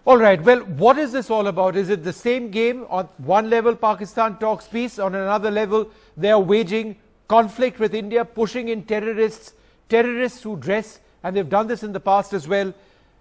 All right, well, what is this all about? Is it the same game? On one level, Pakistan talks peace. On another level, they are waging conflict with India, pushing in terrorists who dress, and they've done this in the past as well,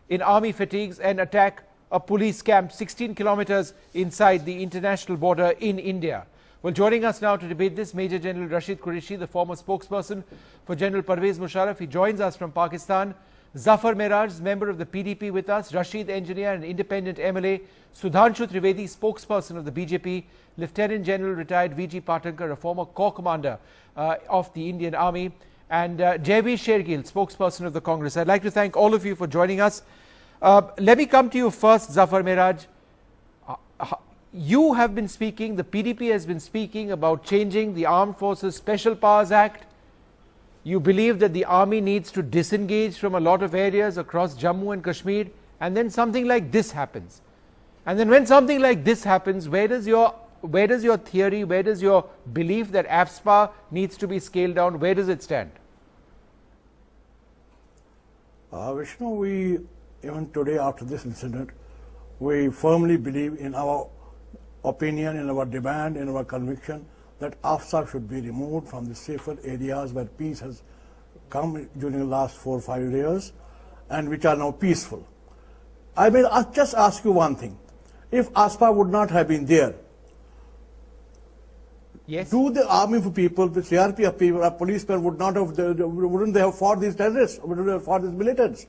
in army fatigues and attack a police camp 16 kilometers inside the international border in India. Well, joining us now to debate this, Major General Rashid Qureshi, the former spokesperson for General Pervez Musharraf. He joins us from Pakistan. Zafar Miraj, member of the PDP with us. Rashid Engineer, an independent MLA. Sudhanshu Trivedi, spokesperson of the BJP. Lieutenant General retired V.G. Patankar, a former corps commander of the Indian Army. And Jaiveer Shergill, spokesperson of the Congress. I'd like to thank all of you for joining us. Let me come to you first, Zafar Miraj. You have been speaking, the PDP has been speaking about changing the Armed Forces Special Powers Act. You believe that the army needs to disengage from a lot of areas across Jammu and Kashmir, and then something like this happens. And then when something like this happens, where does your theory, where does your belief that AFSPA needs to be scaled down, where does it stand? Vishnu, we, even today after this incident, we firmly believe in our opinion, in our demand, in our conviction that AFSA should be removed from the safer areas where peace has come during the last 4 or 5 years and which are now peaceful. I mean, I'll just ask you one thing. If AFSA would not have been there, yes, do the army people, the CRPF people, or policemen wouldn't they have fought these terrorists, wouldn't they have fought these militants?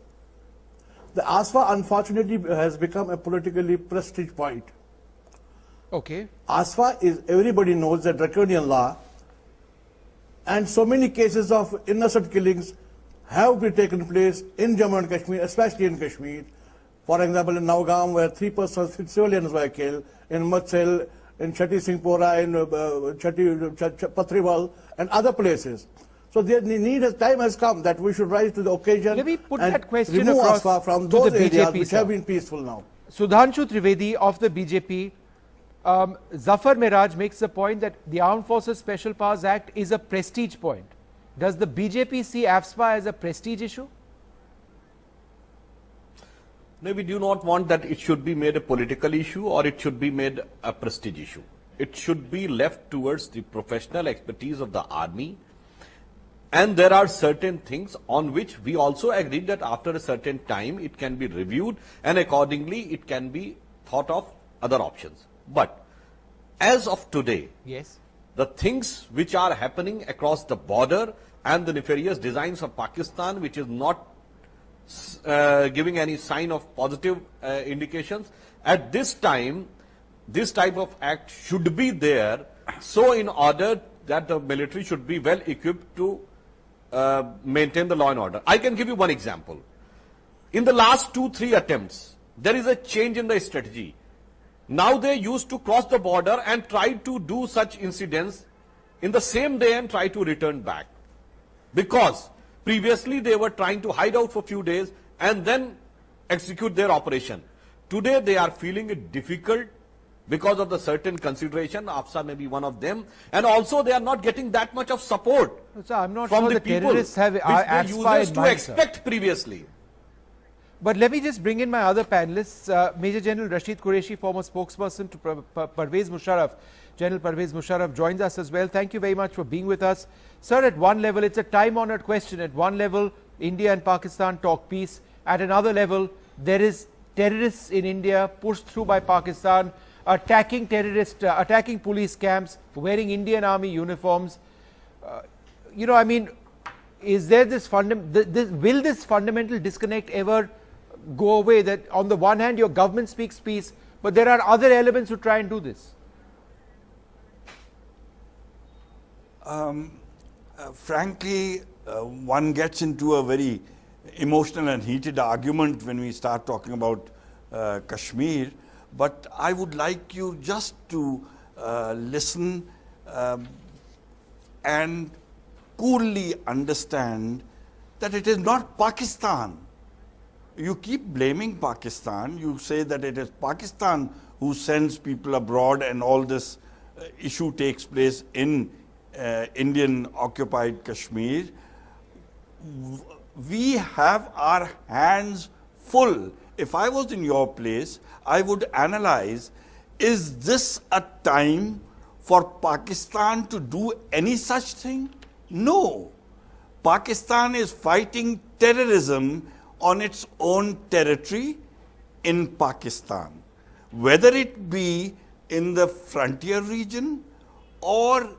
The AFSA unfortunately has become a politically prestige point. Okay. ASFA is, everybody knows, a draconian law, and so many cases of innocent killings have been taken place in Jammu and Kashmir, especially in Kashmir. For example, in Naugaon, where 3 persons, civilians were killed, in Matsel, in Chatti Singhpora, in Patriwal, and other places. So the time has come that we should rise to the occasion. Let me put and that question remove across ASFA from to those the areas BJP, which have been peaceful now. Sudhanshu Trivedi of the BJP. Zafar Miraj makes the point that the Armed Forces Special Powers Act is a prestige point. Does the BJP see AFSPA as a prestige issue? No, we do not want that it should be made a political issue or it should be made a prestige issue. It should be left towards the professional expertise of the army. And there are certain things on which we also agree that after a certain time it can be reviewed and accordingly it can be thought of other options. But as of today, yes, the things which are happening across the border and the nefarious designs of Pakistan, which is not giving any sign of positive indications, at this time, this type of act should be there. So in order that the military should be well equipped to maintain the law and order. I can give you one example. In the last 2-3 attempts, there is a change in the strategy. Now they used to cross the border and try to do such incidents in the same day and try to return back. Because previously they were trying to hide out for a few days and then execute their operation. Today they are feeling it difficult because of the certain consideration. AFSA may be one of them. And also they are not getting that much of support so I'm not from sure the the people terrorists have which AFSPA they used in to mind, expect sir. previously. But let me just bring in my other panelists. Major General Rashid Qureshi, former spokesperson to Pervez Musharraf. General Pervez Musharraf joins us as well. Thank you very much for being with us. Sir, at one level, it's a time-honored question. At one level, India and Pakistan talk peace. At another level, there is terrorists in India pushed through by Pakistan, attacking police camps, wearing Indian Army uniforms. I mean, is there will this fundamental disconnect ever go away, that on the one hand your government speaks peace, but there are other elements who try and do this? Frankly, one gets into a very emotional and heated argument when we start talking about Kashmir, but I would like you just to listen and coolly understand that it is not Pakistan. You keep blaming Pakistan. You say that it is Pakistan who sends people abroad and all this issue takes place in Indian occupied Kashmir. We have our hands full if I was in your place, I would analyze, is this a time for Pakistan to do any such thing? No. Pakistan is fighting terrorism on its own territory in Pakistan, whether it be in the frontier region or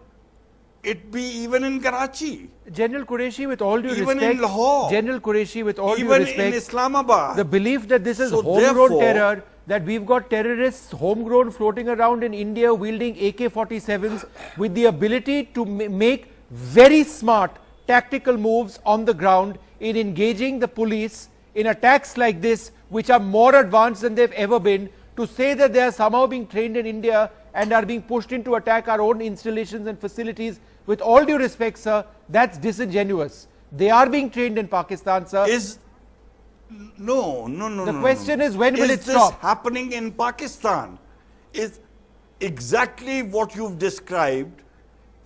it be even in Karachi, General Qureshi, with all due even respect, in Lahore, General Qureshi, with all due even respect, in Islamabad. the belief that this is So homegrown therefore- terror, that we've got terrorists homegrown floating around in India wielding AK-47s with the ability to make very smart tactical moves on the ground in engaging the police in attacks like this, which are more advanced than they've ever been, to say that they are somehow being trained in India and are being pushed in to attack our own installations and facilities, with all due respect, sir, that's disingenuous. They are being trained in Pakistan, sir. No. The question is, when will it stop? Is this happening in Pakistan? Is exactly what you've described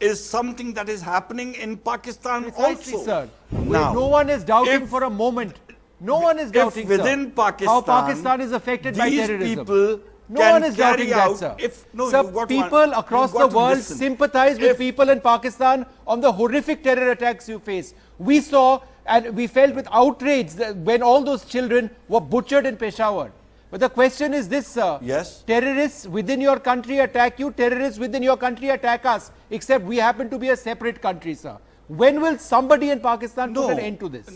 is something that is happening in Pakistan Precisely, also. sir. Now, No one is doubting if- for a moment. No one is if doubting, within sir, Pakistan, how Pakistan is affected by these terrorism. people No can one is doubting carry that, out- sir. No, Sir, you've got to people across you've the got to world listen. sympathize with If- people in Pakistan on the horrific terror attacks you face. We saw and we felt with outrage when all those children were butchered in Peshawar. But the question is this, sir. Yes. Terrorists within your country attack you, terrorists within your country attack us, except we happen to be a separate country, sir. When will somebody in Pakistan put an end to this?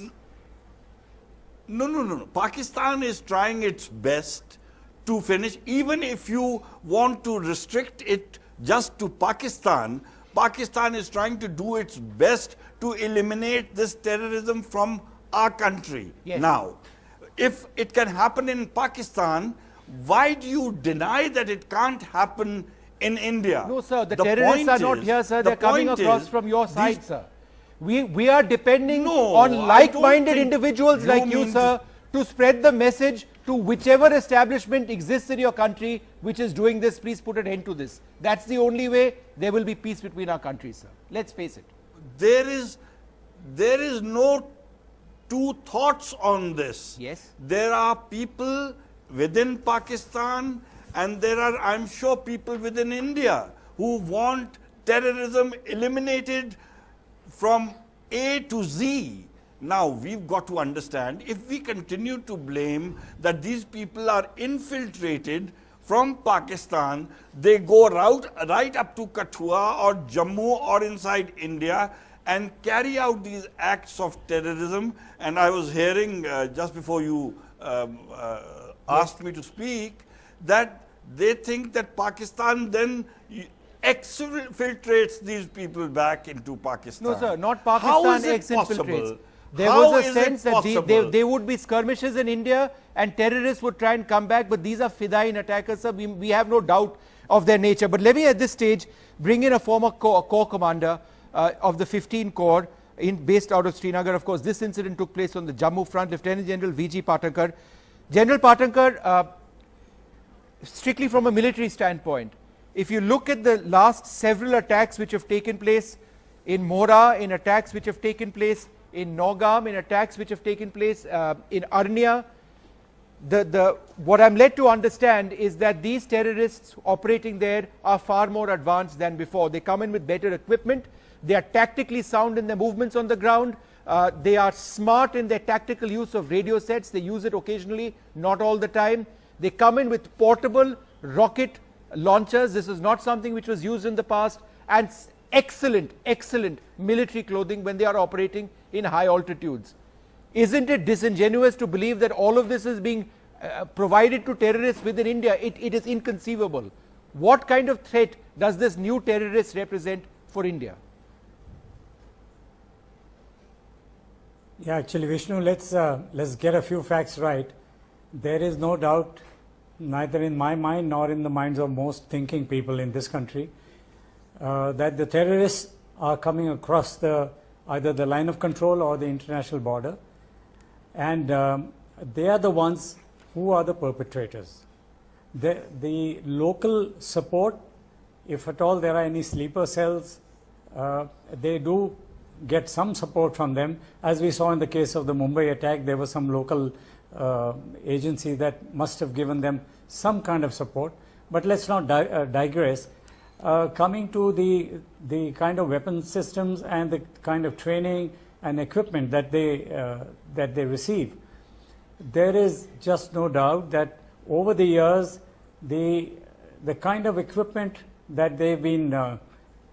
No. Pakistan is trying its best to finish. Even if you want to restrict it just to Pakistan, Pakistan is trying to do its best to eliminate this terrorism from our country. Yes. Now, if it can happen in Pakistan, why do you deny that it can't happen in India? No, sir. The point terrorists are not is- here, sir. the They're coming point across is from your side, these- sir. We are depending No, on I don't like-minded think individuals you like you, mean sir, to spread the message to whichever establishment exists in your country which is doing this. Please put an end to this. That's the only way there will be peace between our countries, sir. Let's face it. There is no two thoughts on this. Yes. There are people within Pakistan and there are, I'm sure, people within India who want terrorism eliminated from A to Z. Now, we've got to understand, if we continue to blame that these people are infiltrated from Pakistan, they go right up to Kathua or Jammu or inside India and carry out these acts of terrorism. And I was hearing just before you asked me to speak that they think that Pakistan then exfiltrates these people back into Pakistan. No, sir, not How Pakistan is it ex-infiltrates. possible? There How was a is it sense that possible? there would be skirmishes in India and terrorists would try and come back, but these are Fidaiin attackers, sir. We have no doubt of their nature. But let me at this stage bring in a former corps commander of the 15 Corps based out of Srinagar. Of course, this incident took place on the Jammu front. Lieutenant General V.G. Patankar. General Patankar, strictly from a military standpoint, if you look at the last several attacks which have taken place in Mora, in attacks which have taken place in Nogam, in attacks which have taken place in Arnia, what I'm led to understand is that these terrorists operating there are far more advanced than before. They come in with better equipment. They are tactically sound in their movements on the ground. They are smart in their tactical use of radio sets. They use it occasionally, not all the time. They come in with portable rocket launchers. This is not something which was used in the past. And excellent military clothing when they are operating in high altitudes. Isn't it disingenuous to believe that all of this is being provided to terrorists within India? It is inconceivable. What kind of threat does this new terrorist represent for India? Yeah, actually, Vishnu, let's get a few facts right. There is no doubt, neither in my mind nor in the minds of most thinking people in this country, that the terrorists are coming across either the line of control or the international border, and they are the ones who are the perpetrators. The local support, if at all there are any sleeper cells, they do get some support from them. As we saw in the case of the Mumbai attack, there were some local agency that must have given them some kind of support. But let's not digress. Coming to the kind of weapon systems and the kind of training and equipment that they receive, there is just no doubt that over the years, the kind of equipment that they've been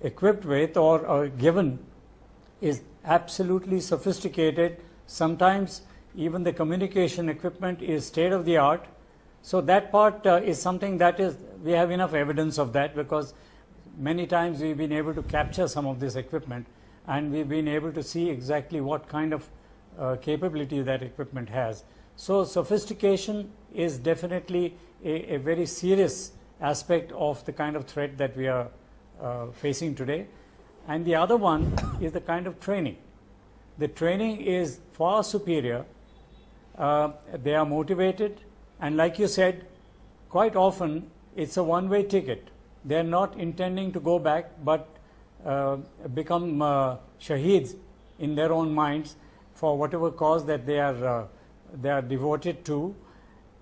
equipped with or given is absolutely sophisticated. Sometimes even the communication equipment is state of the art. So that part is something that we have enough evidence of that, because many times we've been able to capture some of this equipment and we've been able to see exactly what kind of capability that equipment has. So sophistication is definitely a very serious aspect of the kind of threat that we are facing today. And the other one is the kind of training. The training is far superior. They are motivated, and like you said, quite often it's a one-way ticket. They're not intending to go back, but become shaheeds in their own minds for whatever cause that they are devoted to.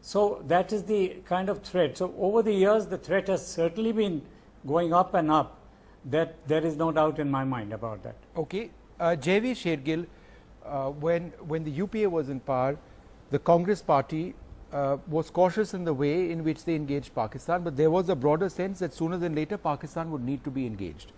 So that is the kind of threat. So over the years, the threat has certainly been going up and up. That there is no doubt in my mind about that. Okay, Jaiveer, Shergill, when the UPA was in power, the Congress party was cautious in the way in which they engaged Pakistan, but there was a broader sense that sooner than later Pakistan would need to be engaged.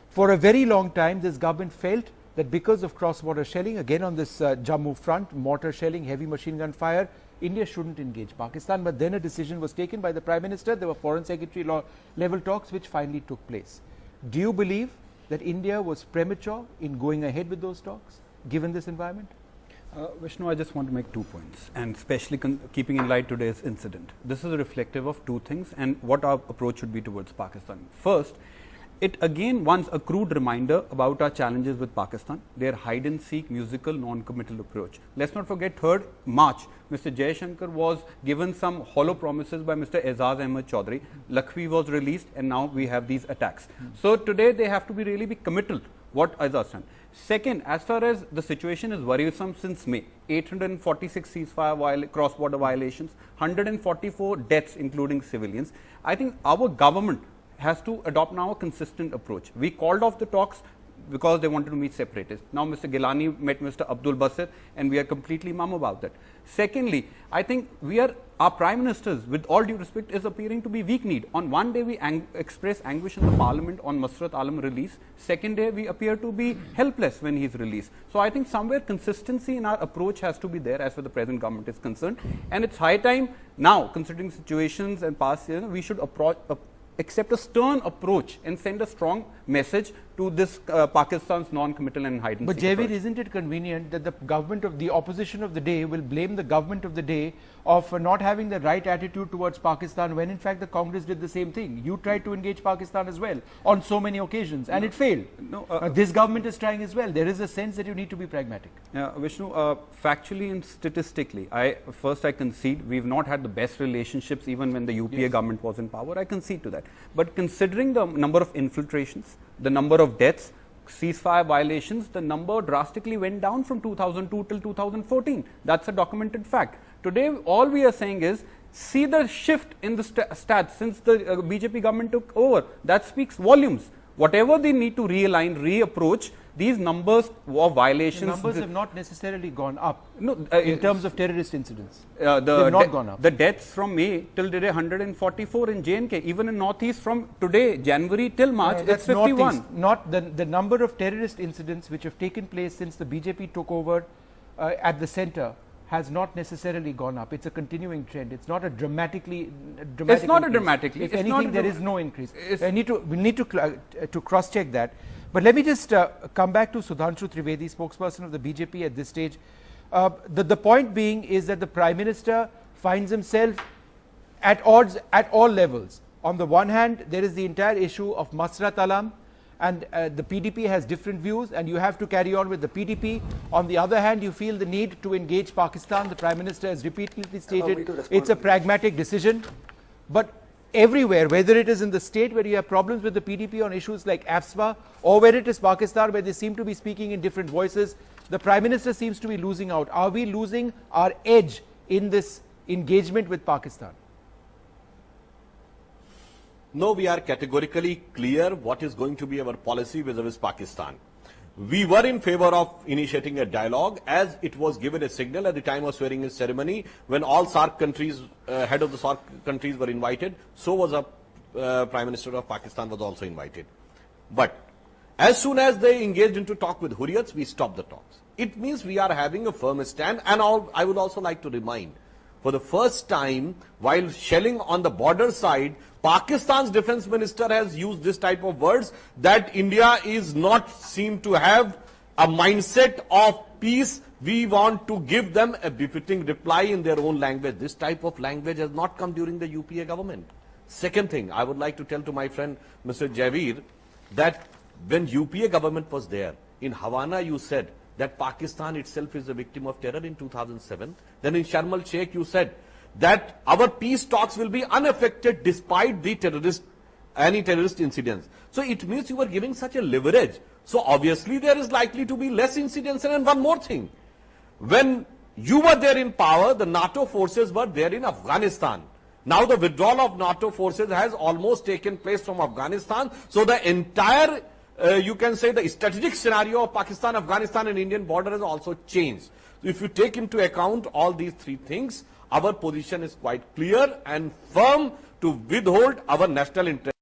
For a very long time, this government felt that because of cross-border shelling, again on this Jammu front, mortar shelling, heavy machine gun fire, India shouldn't engage Pakistan. But then a decision was taken by the Prime Minister. There were Foreign Secretary level talks which finally took place. Do you believe that India was premature in going ahead with those talks, given this environment? Vishnu, I just want to make 2 points, and especially keeping in light today's incident. This is reflective of 2 things and what our approach should be towards Pakistan. First, it again wants a crude reminder about our challenges with Pakistan, their hide-and-seek musical non-committal approach. Let's not forget 3rd March, Mr. Jaishankar was given some hollow promises by Mr. Aizaz Ahmed Chaudhry. Lakhvi was released, and now we have these attacks. So today they have to really be committal, what Aizaz said. Second, as far as the situation is worrisome since May, 846 ceasefire cross-border violations, 144 deaths including civilians. I think our government has to adopt now a consistent approach. We called off the talks because they wanted to meet separatists. Now Mr. Gilani met Mr. Abdul Basir, and we are completely mum about that. Secondly, I think our Prime Ministers, with all due respect, is appearing to be weak-kneed. On one day we express anguish in the Parliament on Masrat Alam release. Second day we appear to be helpless when he is released. So I think somewhere consistency in our approach has to be there as far the present government is concerned. And it's high time now, considering situations and past years, we should accept a stern approach and send a strong message to this Pakistan's non-committal and hide-and-seek But Jaiveer, approach. isn't it convenient that the government of the opposition of the day will blame the government of the day of not having the right attitude towards Pakistan, when in fact the Congress did the same thing? You tried to engage Pakistan as well on so many occasions, and it failed. This government is trying as well. There is a sense that you need to be pragmatic. Vishnu, factually and statistically, I concede we've not had the best relationships even when the UPA government was in power. I concede to that. But considering the number of infiltrations, the number of deaths, ceasefire violations, the number drastically went down from 2002 till 2014. That's a documented fact. Today, all we are saying is, see the shift in the stats since the BJP government took over. That speaks volumes. Whatever they need to realign, reapproach, these numbers of violations. The numbers have not necessarily gone up No, in terms of terrorist incidents. They've not gone up. The deaths from May till today, 144 in J&K. Even in Northeast from today, January till March, it's 51. Northeast, not the number of terrorist incidents which have taken place since the BJP took over at the centre has not necessarily gone up. It's a continuing trend. It's not a dramatically It's not a increase. dramatically. If It's anything, not there is no increase. It's- We need to cross-check that. But let me just come back to Sudhanshu Trivedi, spokesperson of the BJP at this stage. The point being is that the Prime Minister finds himself at odds at all levels. On the one hand, there is the entire issue of Masrat Alam, and the PDP has different views, and you have to carry on with the PDP. On the other hand, you feel the need to engage Pakistan. The Prime Minister has repeatedly stated it's a pragmatic decision. But everywhere, whether it is in the state where you have problems with the PDP on issues like AFSPA, or where it is Pakistan where they seem to be speaking in different voices, the Prime Minister seems to be losing out. Are we losing our edge in this engagement with Pakistan? No, we are categorically clear what is going to be our policy vis-a-vis Pakistan. We were in favor of initiating a dialogue as it was given a signal at the time of swearing in ceremony when all SARC countries, head of the SARC countries were invited. So was a Prime Minister of Pakistan was also invited. But as soon as they engaged into talk with Hurriyats, we stopped the talks. It means we are having a firm stand, and I would also like to remind, for the first time, while shelling on the border side, Pakistan's defense minister has used this type of words that India is not seem to have a mindset of peace. We want to give them a befitting reply in their own language. This type of language has not come during the UPA government. Second thing, I would like to tell to my friend Mr. Jaiveer that when UPA government was there, in Havana you said that Pakistan itself is a victim of terror in 2007. Then in Sharm el-Sheikh you said that our peace talks will be unaffected despite the any terrorist incidents. So it means you were giving such a leverage. So obviously there is likely to be less incidents. And one more thing, when you were there in power, the NATO forces were there in Afghanistan. Now the withdrawal of NATO forces has almost taken place from Afghanistan. So the entire, you can say, the strategic scenario of Pakistan, Afghanistan and Indian border has also changed. So if you take into account all these three things, our position is quite clear and firm to withhold our national interest.